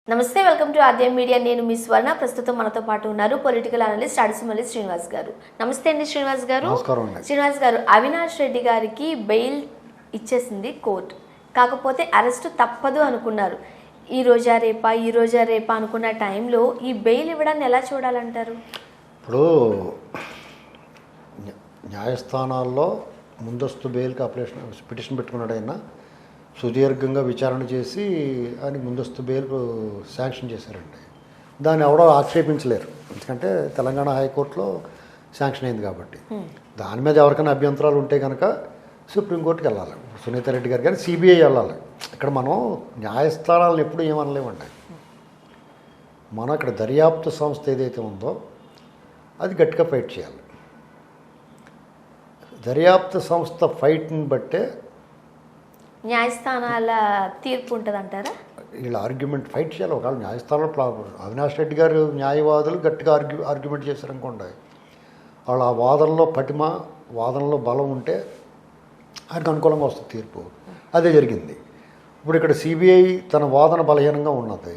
నమస్తే, welcome to Aadyam media. నేను మీ స్వర్ణ. ప్రస్తుతం మనతో పాటు ఉన్నారు పొలిటికల్ అనలిస్ట్ అడిసిమల్లి శ్రీనివాస్ గారు. నమస్తే అండి శ్రీనివాస్ గారు. శ్రీనివాస్ గారు, అవినాష్ రెడ్డి గారికి బెయిల్ ఇచ్చేసింది కోర్టు. కాకపోతే అరెస్టు తప్పదు అనుకున్నారు. ఈ రోజా రేపా అనుకున్న టైంలో ఈ బెయిల్ ఇవ్వడాన్ని ఎలా చూడాలంటారు? ఇప్పుడు న్యాయస్థానాల్లో ముందస్తు బెయిల్కి పిటిషన్ పెట్టుకున్నాడైనా సుదీర్ఘంగా విచారణ చేసి ఆయన ముందస్తు బెయిల్ శాంక్షన్ చేశారండి. దాన్ని ఎవడో ఆక్షేపించలేరు, ఎందుకంటే తెలంగాణ హైకోర్టులో శాంక్షన్ అయింది కాబట్టి. దాని మీద ఎవరికైనా అభ్యంతరాలు ఉంటే కనుక సుప్రీంకోర్టుకి వెళ్ళాలి, సునీత రెడ్డి గారు కానీ సిబిఐ వెళ్ళాలి. ఇక్కడ మనం న్యాయస్థానాలను ఎప్పుడు ఏమనలేమండి. మనం ఇక్కడ దర్యాప్తు సంస్థ ఏదైతే ఉందో అది గట్టిగా ఫైట్ చేయాలి. దర్యాప్తు సంస్థ ఫైట్ని బట్టే న్యాయస్థానాల తీర్పు ఉంటుంది అంటారా? వీళ్ళ ఆర్గ్యుమెంట్ ఫైట్ చేయాలి. ఒకవేళ న్యాయస్థానంలో అవినాష్ రెడ్డి గారు న్యాయవాదులు గట్టిగా ఆర్గ్యుమెంట్ చేశారనుకోండి, వాళ్ళ ఆ వాదనలో బలం ఉంటే ఆయనకు అనుకూలంగా వస్తుంది తీర్పు. అదే జరిగింది. ఇప్పుడు ఇక్కడ సిబిఐ తన వాదన బలహీనంగా ఉన్నది.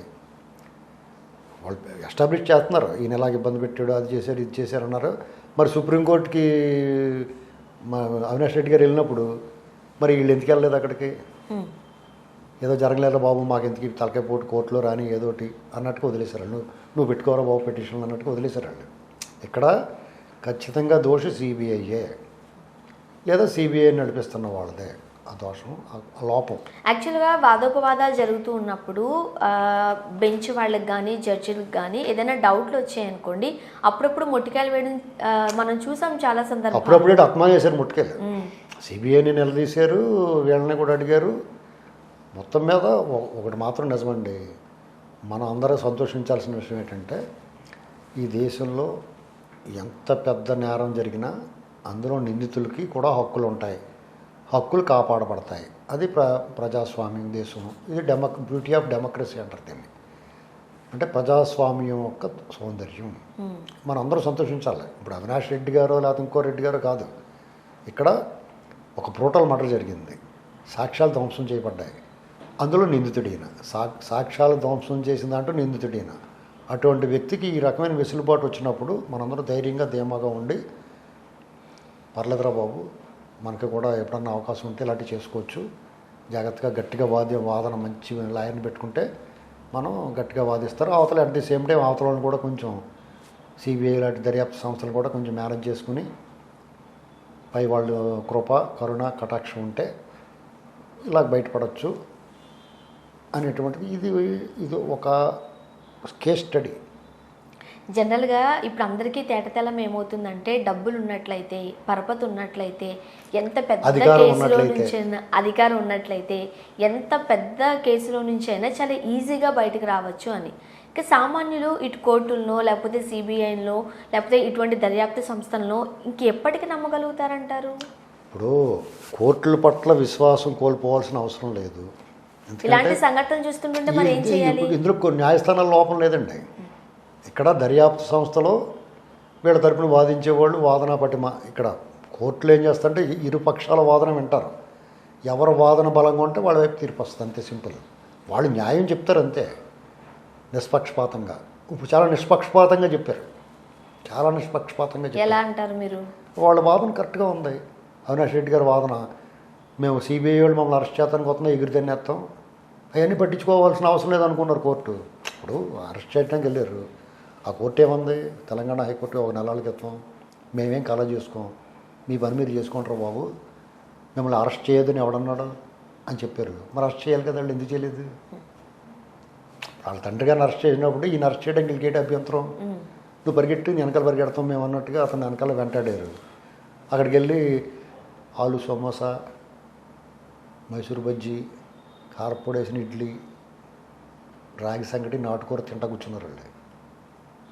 వాళ్ళు ఎస్టాబ్లిష్ చేస్తున్నారు, ఈయన ఎలాగ ఇబ్బంది పెట్టాడు, అది చేశాడు, ఇది చేశారు అన్నారు. మరి సుప్రీంకోర్టుకి అవినాష్ రెడ్డి గారు వెళ్ళినప్పుడు మరి వీళ్ళు ఎందుకు వెళ్ళలేదు అక్కడికి? ఏదో జరగలేదా బాబు, మాకు ఎందుకు తలకాయ పోటు కోర్టులో రాని ఏదోటి అన్నట్టుగా వదిలేశారు. నువ్వు పెట్టుకోరా బాబు పిటిషన్లు అన్నట్టుగా వదిలేశారండి. ఇక్కడ ఖచ్చితంగా దోషి సిబిఐయే, లేదా సిబిఐ నడిపిస్తున్న వాళ్ళదే ఆ దోషం, ఆ లోపం. యాక్చువల్గా వాదోపవాదాలు జరుగుతూ ఉన్నప్పుడు బెంచ్ వాళ్ళకి కానీ జడ్జిలకు కానీ ఏదైనా డౌట్లు వచ్చాయనుకోండి, అప్పుడప్పుడు మొట్టికాయలు వేయడం మనం చూసాం చాలా సందర్భాలు. అప్పుడప్పుడు అత్మా చేశారు మొట్టికాయలు. సిబిఐని నిలదీశారు, వీళ్ళని కూడా అడిగారు. మొత్తం మీద ఒకటి మాత్రం నిజమండి, మనం అందరూ సంతోషించాల్సిన విషయం ఏంటంటే ఈ దేశంలో ఎంత పెద్ద నేరం జరిగినా అందులో నిందితులకి కూడా హక్కులు ఉంటాయి, హక్కులు కాపాడబడతాయి. అది ప్రజాస్వామ్యం దేశం. ఇది బ్యూటీ ఆఫ్ డెమోక్రసీ అంటారు దీన్ని. అంటే ప్రజాస్వామ్యం యొక్క సౌందర్యం. మనం అందరూ సంతోషించాలి. ఇప్పుడు అవినాష్ రెడ్డి గారో లేకపోతే ఇంకో రెడ్డి గారో కాదు, ఇక్కడ ఒక బ్రూటల్ మర్డర్ జరిగింది, సాక్ష్యాలు ధ్వంసం చేయబడ్డాయి, అందులో నిందితుడైన సాక్ష్యాలు ధ్వంసం చేసిన దాంట్లో నిందితుడైన అటువంటి వ్యక్తికి ఈ రకమైన వెసులుబాటు వచ్చినప్పుడు మనందరూ ధైర్యంగా ధీమాగా ఉండి పర్లేదురా బాబు, మనకి కూడా ఎప్పుడన్నా అవకాశం ఉంటే ఇలాంటివి చేసుకోవచ్చు, జాగ్రత్తగా గట్టిగా వాదన మంచి లాయర్ని పెట్టుకుంటే మనం గట్టిగా వాదిస్తారు. అవతల అట్ ది సేమ్ టైం అవతలను కూడా కొంచెం సిబిఐ లాంటి దర్యాప్తు సంస్థలు కూడా కొంచెం మేనేజ్ చేసుకుని పై వాళ్ళు కృప కరుణ కటాక్షం ఉంటే ఇలా బయటపడవచ్చు అనేటువంటిది ఇది ఒక కేస్ స్టడీ. జనరల్గా ఇప్పుడు అందరికీ తేటతెల్లం ఏమవుతుందంటే, డబ్బులు ఉన్నట్లయితే, పరపతి ఉన్నట్లయితే, ఎంత పెద్ద కేసులో నుంచైనా అధికారం ఉన్నట్లయితే ఎంత పెద్ద కేసులో నుంచైనా చాలా ఈజీగా బయటకు రావచ్చు అని. ఇంకా సామాన్యులు ఇటు కోర్టులను లేకపోతే సిబిఐలో లేకపోతే ఇటువంటి దర్యాప్తు సంస్థలను ఇంకెప్పటికీ నమ్మగలుగుతారంటారు? ఇప్పుడు కోర్టుల పట్ల విశ్వాసం కోల్పోవాల్సిన అవసరం లేదు. ఇలాంటి సంఘటనలు చూస్తుంటే మరి ఏం చేయాలి? ఇందులో కొన్ని న్యాయస్థానాల లోపం లేదండి. ఇక్కడ దర్యాప్తు సంస్థలో వీళ్ళ తరపున వాదించేవాళ్ళు వాదన పటిమ. ఇక్కడ కోర్టులు ఏం చేస్తారంటే ఇరు పక్షాల వాదన వింటారు, ఎవరు వాదన బలంగా ఉంటే వాళ్ళ వైపు తీర్పు వస్తుంది, అంతే సింపుల్. వాళ్ళు న్యాయం చెప్తారు అంతే, నిష్పక్షపాతంగా. ఇప్పుడు చాలా నిష్పక్షపాతంగా చెప్పారు, చాలా నిష్పక్షపాతంగా చెప్పారు. ఎలా అంటారు మీరు? వాళ్ళ వాదన కరెక్ట్గా ఉంది. అవినాష్ రెడ్డి గారి వాదన, మేము సిబిఐ వాళ్ళు మమ్మల్ని అరెస్ట్ చేస్తానికి వస్తున్నాం, ఎగిరితేనేస్తాం, అవన్నీ పట్టించుకోవాల్సిన అవసరం లేదనుకున్నారు కోర్టు. ఇప్పుడు అరెస్ట్ చేయడానికి వెళ్ళారు, ఆ కోర్టు ఏముంది, తెలంగాణ హైకోర్టు ఒక నెలల క్రితం మేమేం కళ చేసుకోం, మీ పని మీరు చేసుకుంటారు బాబు, మిమ్మల్ని అరెస్ట్ చేయొద్దని ఎవడన్నాడు అని చెప్పారు. మరి అరెస్ట్ చేయాలి కదా, వాళ్ళు ఎందుకు చేయలేదు? వాళ్ళ తండ్రి గారిని అరెస్ట్ చేసినప్పుడు ఈయన అరెస్ట్ చేయడానికి వీళ్ళకి అభ్యంతరం? నువ్వు పరిగెట్టి నేను వెనకాల పరిగెడతాం మేము అన్నట్టుగా అతను వెనకాల వెంటాడారు. అక్కడికి వెళ్ళి ఆలు సమోసా, మైసూర్ బజ్జీ, కారపొడి వేసిన ఇడ్లీ, రాగి సంగటి, నాటుకూర తింటా కూర్చున్నారు వాళ్ళు.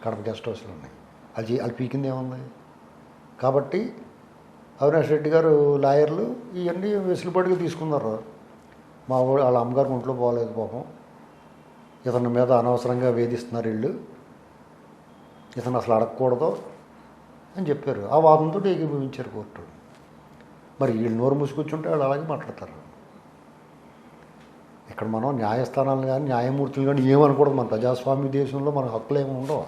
కడప గెస్ట్ హౌస్లో ఉన్నాయి. వాళ్ళు పీకింది ఏముంది? కాబట్టి అవినాష్ రెడ్డి గారు లాయర్లు ఇవన్నీ వెసులుబాటుగా తీసుకున్నారు. వాళ్ళ అమ్మగారికి ఒంట్లో పోలేదు పాపం, ఇతని మీద అనవసరంగా వేధిస్తున్నారు వీళ్ళు, ఇతను అసలు అడగకూడదు అని చెప్పారు. ఆ వాదంతో ఏకీభవించారు కోర్టు. మరి వీళ్ళు నోరు మూసుకొచ్చుంటే వాళ్ళు అలాగే మాట్లాడతారు. ఇక్కడ మనం న్యాయస్థానాలు కానీ న్యాయమూర్తులు కానీ ఏమనకూడదు. మన ప్రజాస్వామ్య దేశంలో మన హక్కులు ఏమి ఉండవు.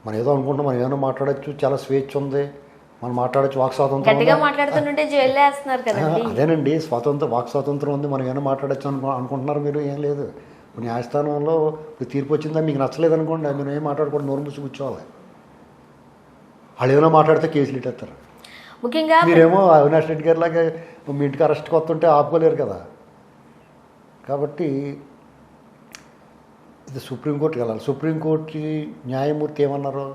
మనం ఏదో అనుకుంటాం, మనం ఏమైనా మాట్లాడచ్చు, చాలా స్వేచ్ఛ ఉంది, మనం మాట్లాడచ్చు, వాక్ స్వాతంత్రం ఉంది. మాట్లాడుతుంటే జైల్లో వేస్తున్నారు కదండి. అదేనండి వాక్ స్వాతంత్రం ఉంది, మనం ఏమైనా మాట్లాడచ్చు అనుకుంటున్నారు మీరు. ఏం లేదు. ఇప్పుడు న్యాయస్థానంలో ఇప్పుడు తీర్పు వచ్చిందా మీకు నచ్చలేదు అనుకోండి, మీరు ఏం మాట్లాడకూడదు, నోరు మూసి కూర్చోవాలి. వాళ్ళు ఏమైనా మాట్లాడితే కేసులు ఇట్టేస్తారు. ముఖ్యంగా మీరేమో అవినాష్ రెడ్డి గారి లాగా మీ ఇంటికి అరెస్ట్కి వస్తుంటే ఆపుకోలేరు కదా. కాబట్టి ఇది సుప్రీంకోర్టుకి వెళ్ళాలి. సుప్రీంకోర్టుకి న్యాయమూర్తి ఏమన్నారు,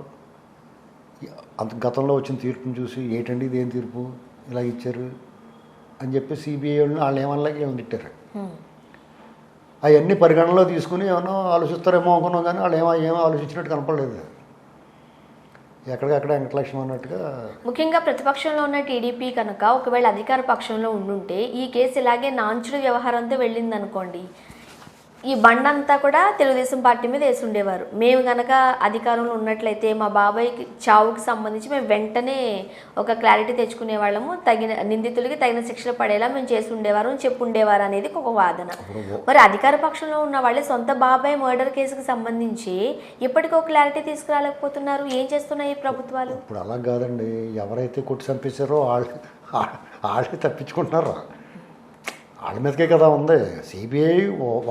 అంత గతంలో వచ్చిన తీర్పుని చూసి ఏంటండి ఇదేం తీర్పు ఇలా ఇచ్చారు అని చెప్పి సిబిఐ వాళ్ళు ఏమన్నా వీళ్ళని తిట్టారు. అవన్నీ పరిగణనలో తీసుకుని ఏమన్నా ఆలోచిస్తారేమో అనుకున్నాం, కానీ వాళ్ళు ఏమో ఆలోచించినట్టు కనపడలేదు. ఎక్కడికక్కడ వెంకటలక్ష్మి అన్నట్టుగా. ముఖ్యంగా ప్రతిపక్షంలో ఉన్న టీడీపీ కనుక ఒకవేళ అధికార పక్షంలో ఉండుంటే ఈ కేసు ఇలాగే నాంచుడు వ్యవహారంతో వెళ్ళింది అనుకోండి, ఈ బండంతా కూడా తెలుగుదేశం పార్టీ మీద వేసి ఉండేవారు. మేము కనుక అధికారంలో ఉన్నట్లయితే మా బాబాయ్ చావుకి సంబంధించి మేము వెంటనే ఒక క్లారిటీ తెచ్చుకునే వాళ్ళము, నిందితులకి తగిన శిక్షలు పడేలా మేము చేసి ఉండేవారు అని చెప్పి ఉండేవారు అనేది ఒక వాదన. మరి అధికార పక్షంలో ఉన్న వాళ్ళే సొంత బాబాయ్ మర్డర్ కేసుకి సంబంధించి ఇప్పటికీ ఒక క్లారిటీ తీసుకురాలేకపోతున్నారు. ఏం చేస్తున్నాయి ఈ ప్రభుత్వాలు? ఇప్పుడు అలా కాదండి, ఎవరైతే కొట్టి చంపేశారో వాళ్ళకి తప్పించుకుంటున్నారు. వాళ్ళ మీదకే కదా ఉంది. సిబిఐ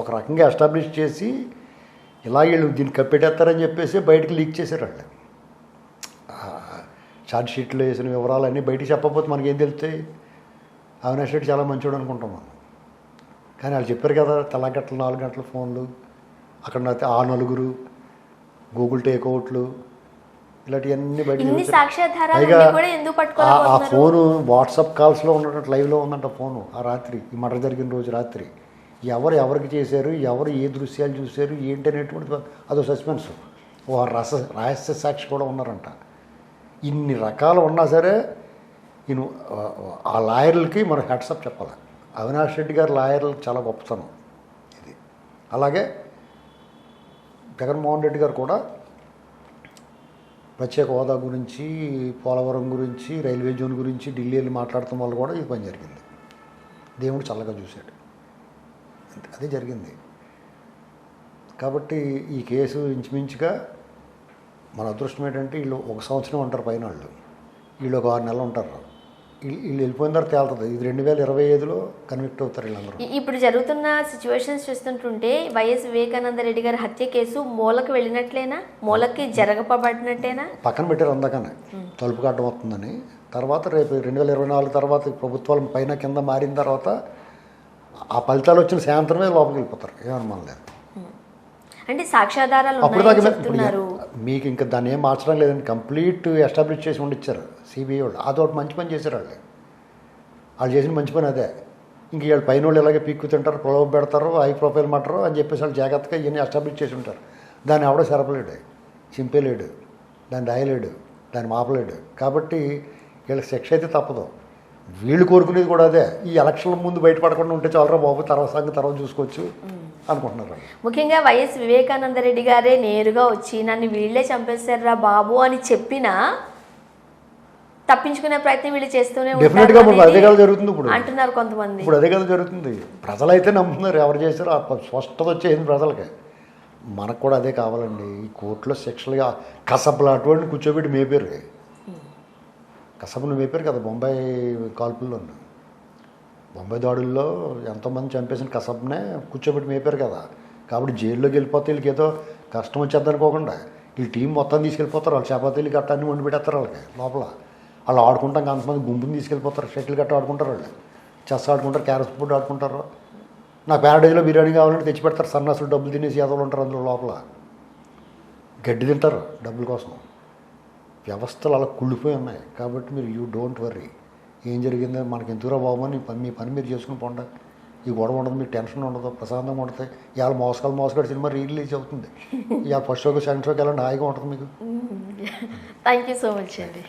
ఒక రకంగా ఎస్టాబ్లిష్ చేసి ఇలా వీళ్ళు దీన్ని కప్పెట్టేస్తారని చెప్పేసి బయటకు లీక్ చేశారు. వాళ్ళు ఛార్జ్ షీట్లో వేసిన వివరాలన్నీ బయటికి చెప్పకపోతే మనకేం తెలుస్తాయి. అవినాష్ రెడ్డి చాలా మంచోడు అనుకుంటాం మనం, కానీ వాళ్ళు చెప్పారు కదా తెల్లగంటలు 4 గంటల ఫోన్లు, అక్కడ ఆ నలుగురు గూగుల్ టేక్అవుట్లు, ఇలాంటివన్నీ బయట. ఆ ఫోను వాట్సాప్ కాల్స్లో ఉన్నట్టు లైవ్లో ఉందంట ఫోను. ఆ రాత్రి ఈ మర్డర్ జరిగిన రోజు రాత్రి ఎవరికి చేశారు, ఎవరు ఏ దృశ్యాలు చూశారు ఏంటి అనేటువంటి అదో సస్పెన్స్. రహస్య సాక్షి కూడా ఉన్నారంట. ఇన్ని రకాలు ఉన్నా సరే ఆ లాయర్లకి మనం హెడ్సప్ చెప్పాలి. అవినాష్ రెడ్డి గారి లాయర్లకు చాలా గొప్పతనం ఇది. అలాగే జగన్మోహన్ రెడ్డి గారు కూడా ప్రత్యేక హోదా గురించి, పోలవరం గురించి, రైల్వే జోన్ గురించి ఢిల్లీ వెళ్ళి మాట్లాడటం వల్ల కూడా ఈ పని జరిగింది. దేవుడు చల్లగా చూశాడు, అదే జరిగింది. కాబట్టి ఈ కేసు ఇంచుమించుగా మన అదృష్టం ఏంటంటే వీళ్ళు 1 సంవత్సరం ఉంటారు పైన, వీళ్ళు ఒక 6 నెలలు ఉంటారు. వీళ్ళు వెళ్ళిపోయిన తర్వాత తేలుతుంది. ఇది 2025లో కన్విక్ట్ అవుతారు వీళ్ళందరూ. ఇప్పుడు జరుగుతున్న సిచ్యువేషన్స్ చూస్తుంటుంటే వైఎస్ వివేకానంద రెడ్డి గారి హత్య కేసు మూలకి వెళ్ళినట్లేనా, మూలకి జరగపబడినట్టేనా? పక్కన పెట్టారు అందకనే తలుపు కట్టడం వస్తుందని. తర్వాత రేపు 2024 తర్వాత ప్రభుత్వాలు పైన కింద మారిన తర్వాత ఆ ఫలితాలు వచ్చిన సాయంత్రమే లోపలికి వెళ్ళిపోతారు, ఏమనుమానం లేదు. అంటే సాక్ష్యాధారాలు మీకు ఇంకా దాన్ని ఏం మార్చడం లేదండి, కంప్లీట్ ఎస్టాబ్లిష్ చేసి ఉండిచ్చారు సిబిఐ వాళ్ళు. అదొకటి మంచి పని చేశారు వాళ్ళు చేసిన మంచి పని అదే. ఇంక వీళ్ళు పైన వాళ్ళు ఇలాగే పీక్కు తింటారు, ప్రలోభ పెడతారు, హై ప్రొఫైల్ మాటరు అని చెప్పేసి వాళ్ళు జాగ్రత్తగా ఇవన్నీ ఎస్టాబ్లిష్ చేసి ఉంటారు. దాన్ని ఎవడో సెరపలేడు, చింపేలేడు, దాన్ని రాయలేడు, దాన్ని మాపలేడు. కాబట్టి వీళ్ళకి శిక్ష అయితే తప్పదు. వీళ్ళు కోరుకునేది కూడా అదే, ఈ ఎలక్షన్ల ముందు బయటపడకుండా ఉంటే చాలరా బాబు, తర్వాత చూసుకోవచ్చు అనుకుంటున్నారు. ముఖ్యంగా వైఎస్ వివేకానంద రెడ్డి గారే నేరుగా వచ్చి నన్ను వీళ్ళే చంపేశారా బాబు అని చెప్పినా తప్పించుకునే ప్రయత్నం వీళ్ళు చేస్తూనే డెఫినెట్గా అదే కదా జరుగుతుంది ఇప్పుడు అంటున్నారు కొంతమంది. ఇప్పుడు అదే కదా జరుగుతుంది. ప్రజలైతే నమ్ముతున్నారు, ఎవరు చేశారో ఆ స్పష్టత వచ్చేసింది ప్రజలకి. మనకు కూడా అదే కావాలండి. ఈ కోర్టులో శిక్షలుగా కసబులు అటువంటి కూర్చోబెట్టి మేపారు. కసబును మేపారు కదా బొంబాయి కాల్పుల్లో, బొంబాయి దాడుల్లో ఎంతోమంది చంపేసిన కసబ్నే కూర్చోబెట్టి మేపారు కదా. కాబట్టి జైల్లోకి వెళ్ళిపోతే వీళ్ళకి ఏదో కష్టం వచ్చేద్ది అనుకోకుండా వీళ్ళు టీం మొత్తం తీసుకెళ్ళిపోతారు. వాళ్ళు చపాతీలు గట్ట అన్నీ వండి పెట్టేస్తారు వాళ్ళకి లోపల. వాళ్ళు ఆడుకుంటాం, అంతమంది గుంపుని తీసుకెళ్ళిపోతారు. షటిల్ గట్ట ఆడుకుంటారు, వాళ్ళు చెస్ ఆడుకుంటారు, క్యారమ్స్ బోర్డు ఆడుకుంటారు. నాకు ప్యారడైజ్లో బిర్యానీ కావాలంటే తెచ్చి పెడతారు. సన్నాసులు డబ్బులు తినేసి యాదవులు ఉంటారు అందులో లోపల, గడ్డి తింటారు డబ్బుల కోసం. వ్యవస్థలు అలా కుళ్ళిపోయి ఉన్నాయి. కాబట్టి మీరు యూ డోంట్ వర్రీ, ఏం జరిగిందో మనకి ఎందుకురా బాబు, మీ పని మీరు చేసుకుని పోండి. ఈ గొడవ ఉండదు, మీకు టెన్షన్ ఉండదు, ప్రశాంతంగా ఉంటుంది. ఇవాళ మోసగాడు సినిమా రిలీజ్ అవుతుంది. ఇవాళ ఫస్ట్ షోకి సెకండ్ షోకి వెళ్ళండి, హాయిగా ఉంటుంది మీకు. థ్యాంక్ యూ సో మచ్ అండి.